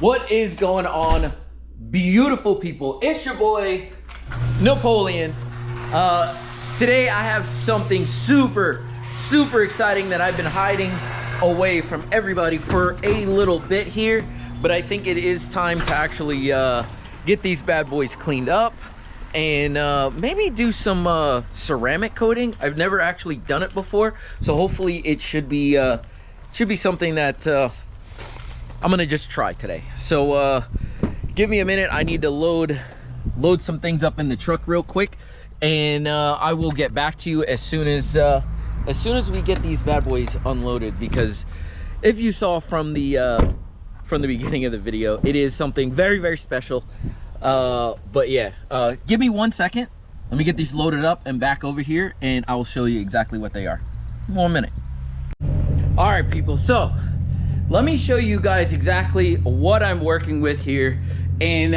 What is going on, beautiful people? It's your boy Napoleon. Today I have something super exciting that I've been hiding away from everybody for a little bit here, but I think it is time to actually get these bad boys cleaned up and maybe do some ceramic coating. I've never actually done it before, so hopefully it should be something that I'm gonna just try today. So give me a minute. I need to load some things up in the truck real quick, and I will get back to you as soon as we get these bad boys unloaded, because if you saw from the beginning of the video, it is something very special. But yeah, give me 1 second. Let me get these loaded up and back over here, and I will show you exactly what they are. 1 minute. All right, people, so let me show you guys exactly what I'm working with here, and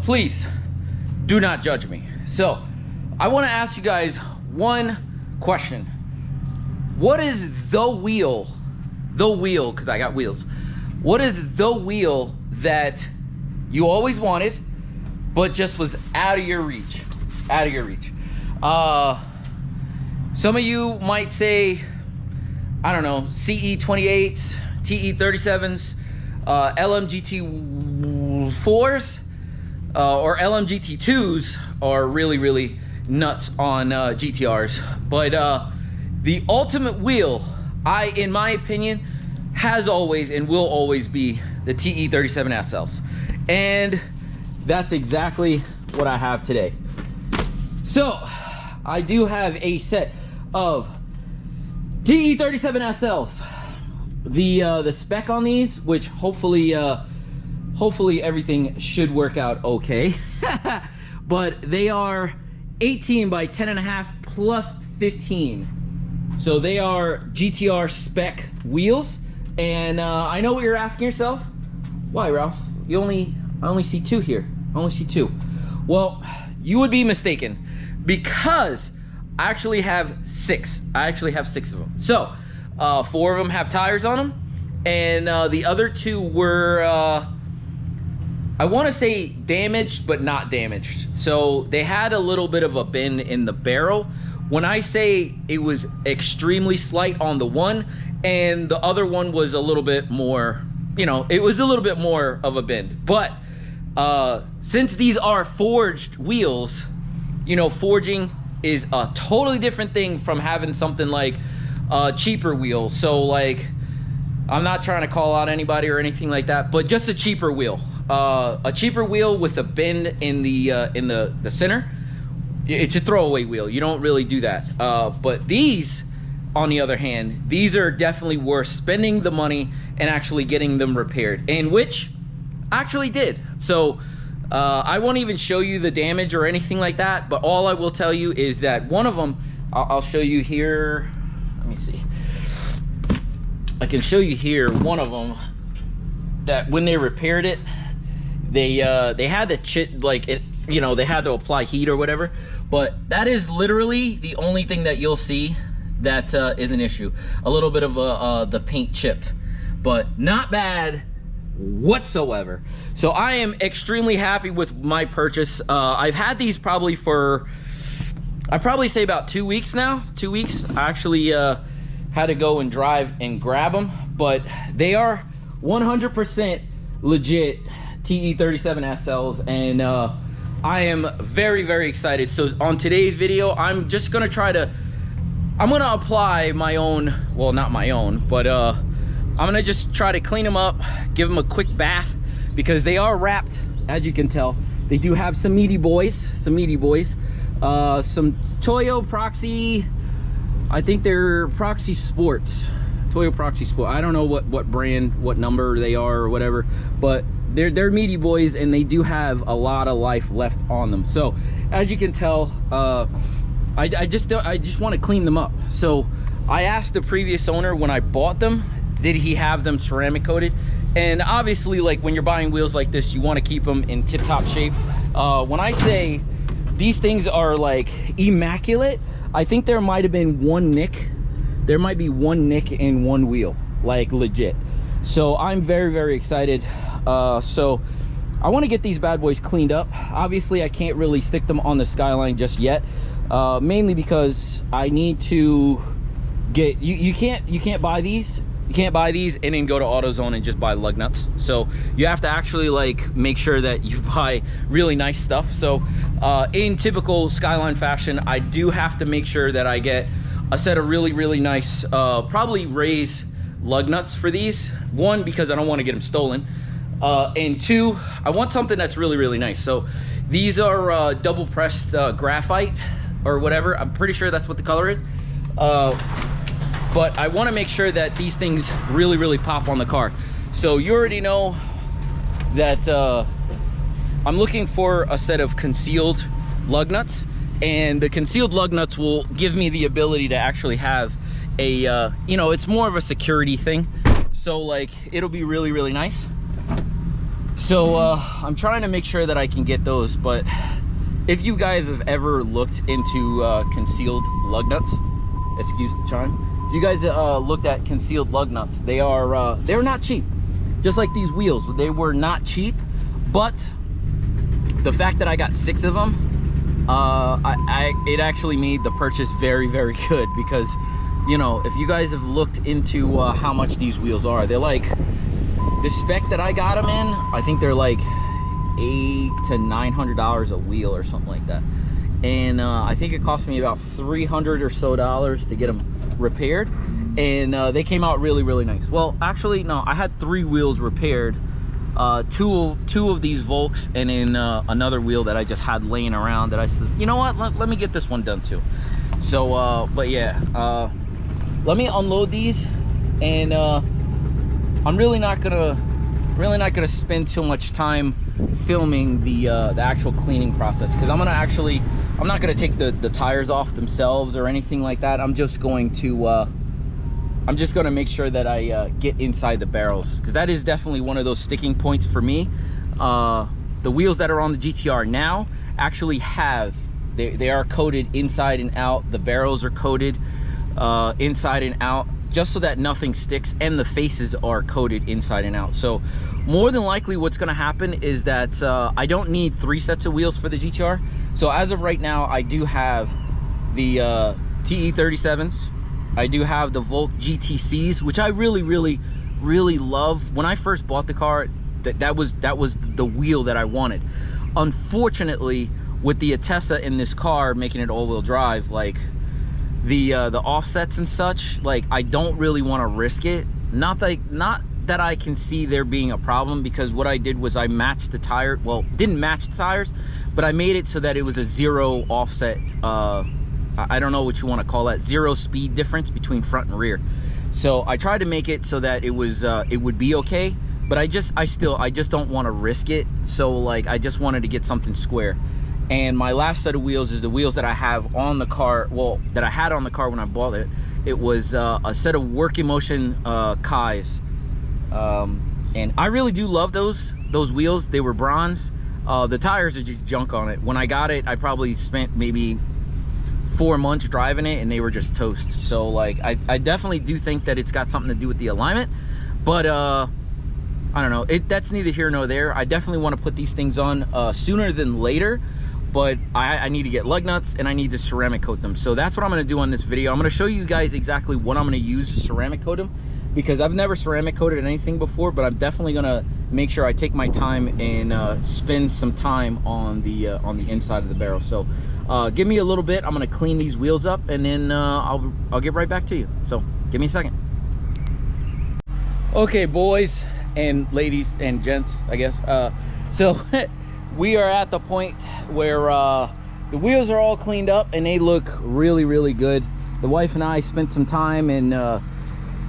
please do not judge me. So I want to ask you guys one question. What is the wheel, because I got wheels, what is the wheel that you always wanted but just was out of your reach? Some of you might say, I don't know, CE28s, TE37s, LMGT4s, or LMGT2s are really nuts on GTRs. But the ultimate wheel, in my opinion, has always and will always be the TE37 SLs. And that's exactly what I have today. So I do have a set of TE37 SLs. The spec on these, which hopefully everything should work out okay. But they are 18 by 10.5 plus 15. So they are GTR spec wheels. And I know what you're asking yourself. Why, Ralph? I only see two here. I only see two. Well, you would be mistaken, because I actually have six. I actually have six of them. So 4 of them have tires on them, and the other 2 were I want to say damaged but not damaged. So they had a little bit of a bend in the barrel. When I say it was extremely slight on the one, and the other one was a little bit more, you know, it was a little bit more of a bend. But since these are forged wheels, you know, forging is a totally different thing from having something like a cheaper wheel. So like, I'm not trying to call out anybody or anything like that, but just a cheaper wheel. A cheaper wheel with a bend in the center, it's a throwaway wheel. You don't really do that. But these, on the other hand, these are definitely worth spending the money and actually getting them repaired, and which I actually did. So I won't even show you the damage or anything like that, but all I will tell you is that one of them, I'll show you here. Let me see. I can show you here one of them that when they repaired it, they had to like it, you know, they had to apply heat or whatever. But that is literally the only thing that you'll see that is an issue. A little bit of the paint chipped, but not bad whatsoever. So I am extremely happy with my purchase. I've had these probably for, I'd probably say about 2 weeks now. 2 weeks. I actually had to go and drive and grab them, but they are 100% legit TE37 SLs, and I am very excited. So on today's video, I'm just gonna I'm gonna apply my own, well, not my own, but I'm gonna just try to clean them up, give them a quick bath, because they are wrapped, as you can tell. They do have some meaty boys, some Toyo Proxy, I think they're Proxy Sports, Toyo Proxy Sport. I don't know what brand, what number they are or whatever, but they're meaty boys, and they do have a lot of life left on them. So as you can tell, I just want to clean them up. So I asked the previous owner when I bought them, did he have them ceramic coated? And obviously, like, when you're buying wheels like this, you want to keep them in tip-top shape. When I say these things are like immaculate, I think there might have been one nick. There might be one nick in one wheel, like legit. So I'm very excited. So I want to get these bad boys cleaned up. Obviously I can't really stick them on the Skyline just yet, mainly because I need to get you can't buy these. You can't buy these and then go to AutoZone and just buy lug nuts. So you have to actually like make sure that you buy really nice stuff. So in typical Skyline fashion, I do have to make sure that I get a set of really nice, probably raised lug nuts for these. One, because I don't want to get them stolen. And two, I want something that's really nice. So these are double pressed graphite or whatever. I'm pretty sure that's what the color is. But I want to make sure that these things really pop on the car. So you already know that I'm looking for a set of concealed lug nuts, and the concealed lug nuts will give me the ability to actually have a you know, it's more of a security thing. So like it'll be really nice. So I'm trying to make sure that I can get those. But if you guys have ever looked into concealed lug nuts, excuse the chime, if you guys looked at concealed lug nuts, they're not cheap. Just like these wheels, they were not cheap. But the fact that I got 6 of them, it actually made the purchase very good, because you know, if you guys have looked into how much these wheels are, they're like, the spec that I got them in, I think they're like $800 to $900 a wheel or something like that. And I think it cost me about $300 or so to get them repaired, and they came out really nice. Well, actually no, I had 3 wheels repaired, two of these Volks, and then another wheel that I just had laying around that I said, you know what, let me get this one done too. So but yeah, let me unload these, and I'm really not gonna spend too much time filming the actual cleaning process, because I'm not gonna take the tires off themselves or anything like that. I'm just going to make sure that I get inside the barrels, because that is definitely one of those sticking points for me. The wheels that are on the GTR now actually they are coated inside and out. The barrels are coated inside and out, just so that nothing sticks, and the faces are coated inside and out. So more than likely what's going to happen is that I don't need 3 sets of wheels for the GTR. So as of right now, I do have the TE37s, I do have the Whelp GTCs, which I really love. When I first bought the car, that was the wheel that I wanted. Unfortunately, with the Atessa in this car making it all-wheel drive, like the offsets and such, like I don't really want to risk it. Not that I can see there being a problem, because what I did was I matched the tire, well, didn't match the tires, but I made it so that it was a 0 offset, I don't know what you want to call that, 0 speed difference between front and rear. So I tried to make it so that it was it would be okay, but I just don't want to risk it. So like I just wanted to get something square. And my last set of wheels is the wheels that I have on the car, well, that I had on the car when I bought it. It was a set of Work Emotion Kais. And I really do love those wheels. They were bronze. The tires are just junk on it. When I got it, I probably spent maybe 4 months driving it, and they were just toast. So like I definitely do think that it's got something to do with the alignment, but I don't know, that's neither here nor there. I definitely want to put these things on sooner than later, but I need to get lug nuts, and I need to ceramic coat them. So that's what I'm going to do on this video. I'm going to show you guys exactly what I'm going to use to ceramic coat them, because I've never ceramic coated anything before, but I'm definitely going to make sure I take my time and spend some time on the inside of the barrel. So give me a little bit. I'm going to clean these wheels up, and then I'll get right back to you. So give me a second. Okay, boys and ladies and gents, I guess. So we are at the point where the wheels are all cleaned up, and they look really good. The wife and I spent some time and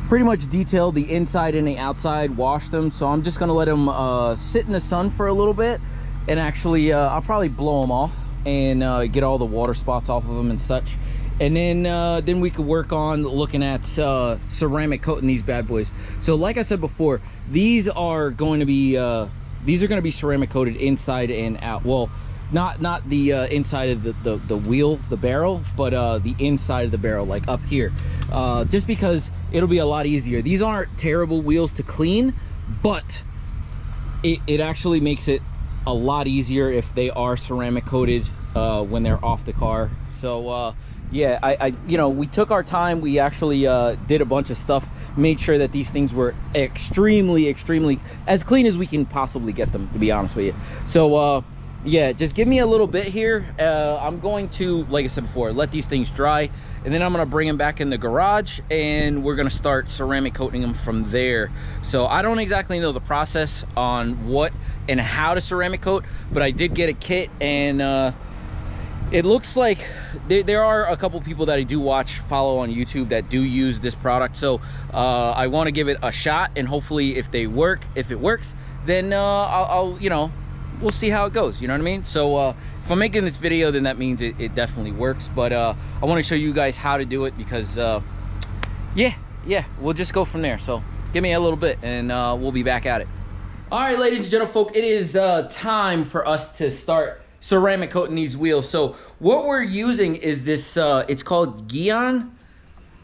pretty much detailed the inside and the outside, washed them. So I'm just gonna let them sit in the sun for a little bit, and actually I'll probably blow them off and get all the water spots off of them and such. And then we could work on looking at ceramic coating these bad boys. So like I said before, these are going to be ceramic coated inside and out. Well, not the inside of the wheel, the barrel, but the inside of the barrel, like up here, just because it'll be a lot easier. These aren't terrible wheels to clean, but it actually makes it a lot easier if they are ceramic coated when they're off the car. So yeah, I you know, we took our time. We actually did a bunch of stuff, made sure that these things were extremely as clean as we can possibly get them, to be honest with you. So yeah, just give me a little bit here. I'm going to, like I said before, let these things dry, and then I'm gonna bring them back in the garage, and we're gonna start ceramic coating them from there. So I don't exactly know the process on what and how to ceramic coat, but I did get a kit, and it looks like there are a couple people that I do follow on YouTube that do use this product. So I want to give it a shot, and hopefully if it works, then I'll you know, we'll see how it goes, you know what I mean? So if I'm making this video, then that means it definitely works. But I want to show you guys how to do it, because yeah, we'll just go from there. So give me a little bit, and we'll be back at it. All right, ladies and gentlemen, it is time for us to start ceramic coating these wheels. So what we're using is this it's called Gion.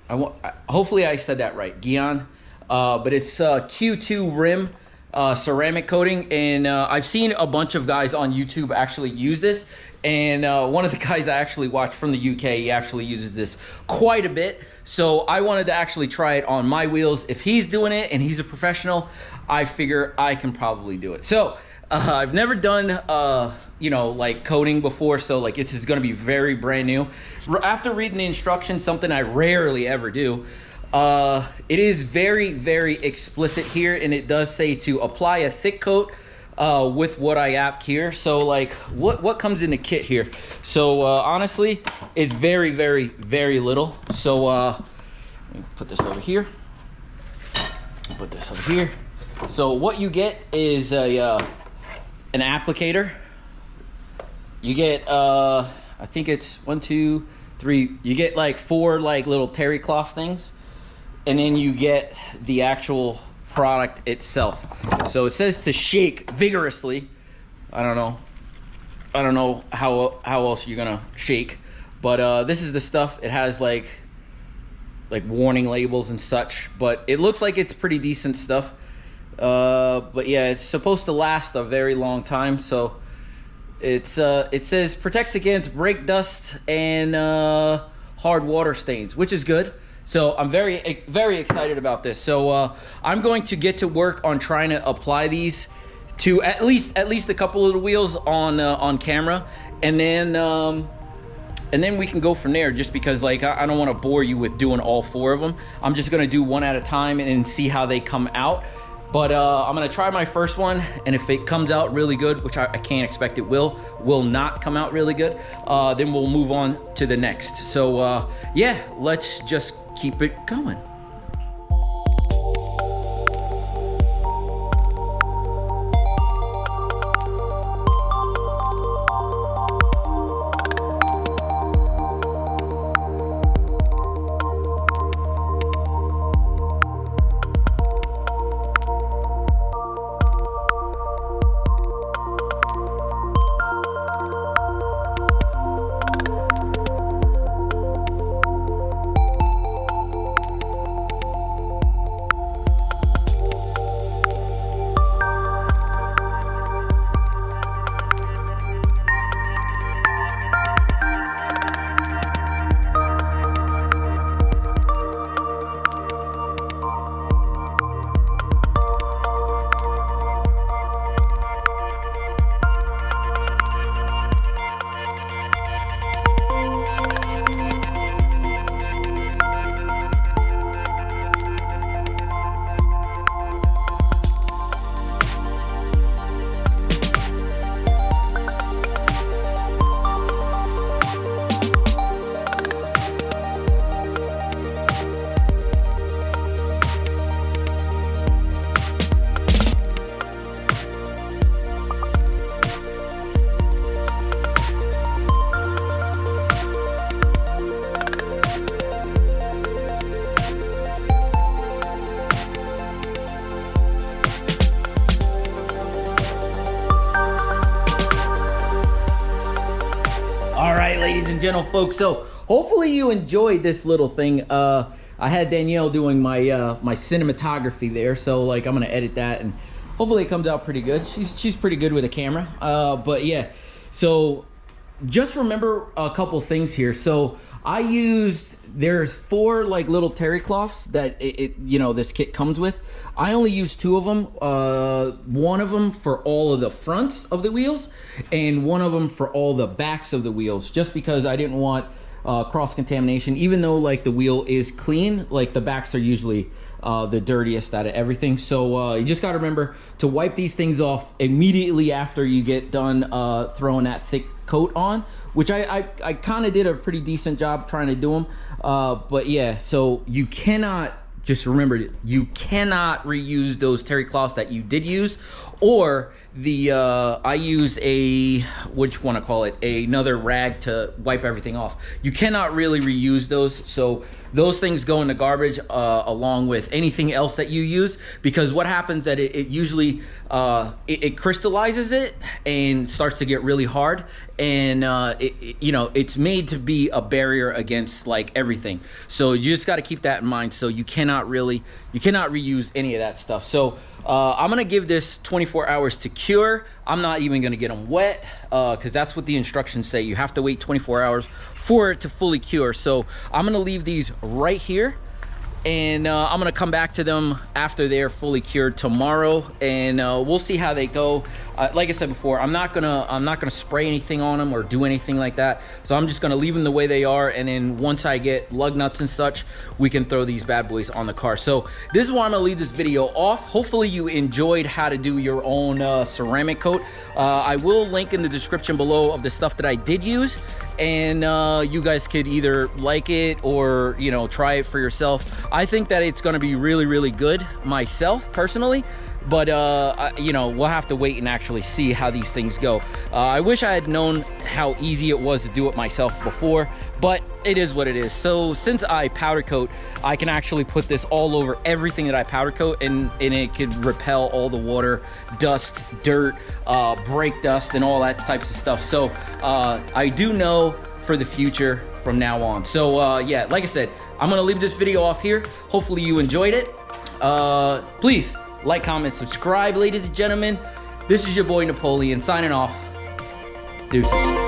Hopefully I said that right, Gion. But it's Q2 rim ceramic coating, and I've seen a bunch of guys on YouTube actually use this, and one of the guys I actually watched from the UK, he actually uses this quite a bit. So I wanted to actually try it on my wheels. If he's doing it and he's a professional, I figure I can probably do it. So I've never done you know, like coating before, so like this is going to be very brand new. After reading the instructions, something I rarely ever do, it is very explicit here, and it does say to apply a thick coat with what I apped here. So like what comes in the kit here? So honestly, it's very little. So let me put this over here, put this over here. So what you get is an applicator. You get I think it's 1, 2, 3, you get like 4 like little terry cloth things, and then you get the actual product itself. So it says to shake vigorously. I don't know how else you're gonna shake, but this is the stuff. It has like warning labels and such, but it looks like it's pretty decent stuff. But yeah, it's supposed to last a very long time. So it's it says protects against brake dust and hard water stains, which is good. So I'm very excited about this. So I'm going to get to work on trying to apply these to at least a couple of the wheels on camera, and then we can go from there, just because like I don't want to bore you with doing all 4 of them. I'm just gonna do one at a time and see how they come out. But I'm gonna try my first one, and if it comes out really good, which I can't expect it will not come out really good, then we'll move on to the next. So yeah, let's just keep it going. Ladies and gentlemen, folks, so hopefully you enjoyed this little thing. I had Danielle doing my my cinematography there, so like I'm gonna edit that and hopefully it comes out pretty good. She's pretty good with a camera. But yeah, so just remember a couple things here. So I used, there's 4 like little terry cloths that you know, this kit comes with. I only used 2 of them. One of them for all of the fronts of the wheels, and one of them for all the backs of the wheels, just because I didn't want cross-contamination. Even though like the wheel is clean, like the backs are usually the dirtiest out of everything. So you just got to remember to wipe these things off immediately after you get done throwing that thick coat on, which I kind of did a pretty decent job trying to do them. But yeah, so you cannot, just remember, you cannot reuse those terry cloths that you did use, or the I used a, which one I call it, another rag to wipe everything off. You cannot really reuse those, so those things go in the garbage along with anything else that you use, because what happens that it usually it crystallizes it and starts to get really hard, and you know, it's made to be a barrier against like everything. So you just got to keep that in mind. So you cannot reuse any of that stuff. So I'm gonna give this 24 hours to cure. I'm not even gonna get them wet because that's what the instructions say. You have to wait 24 hours for it to fully cure. So I'm gonna leave these right here, and I'm gonna come back to them after they're fully cured tomorrow, and we'll see how they go. Like I said before, I'm not gonna spray anything on them or do anything like that. So I'm just gonna leave them the way they are, and then once I get lug nuts and such, we can throw these bad boys on the car. So this is where I'm gonna leave this video off. Hopefully you enjoyed how to do your own ceramic coat. I will link in the description below of the stuff that I did use, and you guys could either like it or, you know, try it for yourself. I think that it's gonna be really, really good myself personally, but you know, we'll have to wait and actually see how these things go. I wish I had known how easy it was to do it myself before, but it is what it is. So since I powder coat, I can actually put this all over everything that I powder coat, and it could repel all the water, dust, dirt, brake dust, and all that types of stuff. So I do know for the future from now on. So yeah, like I said, I'm gonna leave this video off here. Hopefully you enjoyed it. Please like, comment, subscribe, ladies and gentlemen. This is your boy Napoleon signing off. Deuces.